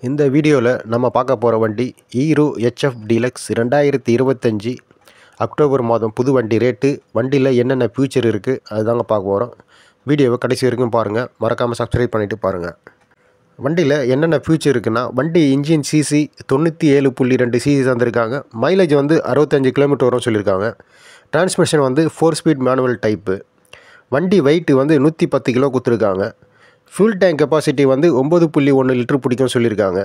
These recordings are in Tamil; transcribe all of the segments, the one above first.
இந்த வீடியோவில் நம்ம பார்க்க போகிற வண்டி ஹீரோ HF டீலக்ஸ் 2025 அக்டோபர் மாதம் புது வண்டி ரேட்டு. வண்டியில் என்னென்ன ஃபியூச்சர் இருக்குது அதுதாங்க பார்க்க போகிறோம். வீடியோவை கடைசி வரைக்கும் பாருங்கள், மறக்காமல் சப்ஸ்கிரைப் பண்ணிவிட்டு பாருங்கள். வண்டியில் என்னென்ன ஃபியூச்சர் இருக்குன்னா, வண்டி இன்ஜின் சிசி 97.2 சிசி தந்திருக்காங்க. மைலேஜ் வந்து 65 கிலோமீட்டர் வரும் சொல்லியிருக்காங்க. டிரான்ஸ்மிஷன் வந்து 4 ஸ்பீட் மேனுவல் டைப்பு. வண்டி வெயிட்டு வந்து 110 கிலோ கொடுத்துருக்காங்க. ஃபியூல் டேங்க் கெப்பாசிட்டி வந்து 9.1 லிட்டர் பிடிக்கும் சொல்லியிருக்காங்க.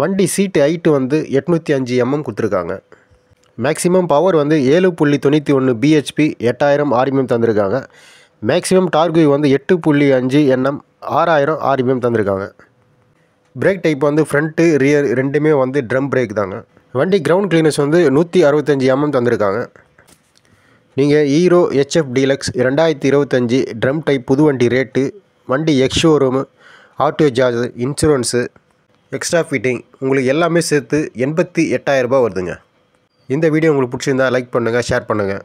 வண்டி சீட்டு ஹைட்டு வந்து 805 mm கொடுத்துருக்காங்க. மேக்ஸிமம் பவர் வந்து 7.91 bhp 8000 rpm தந்திருக்காங்க. மேக்ஸிமம் டார்கு வந்து 8.5 Nm 6000 rpm தந்திருக்காங்க. பிரேக் டைப் வந்து ஃப்ரண்ட்டு ரியர் ரெண்டுமே வந்து ட்ரம் பிரேக் தாங்க. வண்டி கிரவுண்ட் கிளீனஸ் வந்து 165 mm தந்திருக்காங்க. நீங்கள் Hero HF deluxe 2025 drum type புது வண்டி ரேட்டு, வண்டி ex showroom, auto charge, insurance, extra fitting உங்களுக்கு எல்லாமே சேர்த்து 88,000 ரூபாய் வருதுங்க. இந்த வீடியோ உங்களுக்கு பிடிச்சிருந்தா லைக் பண்ணுங்கள், ஷேர் பண்ணுங்கள்.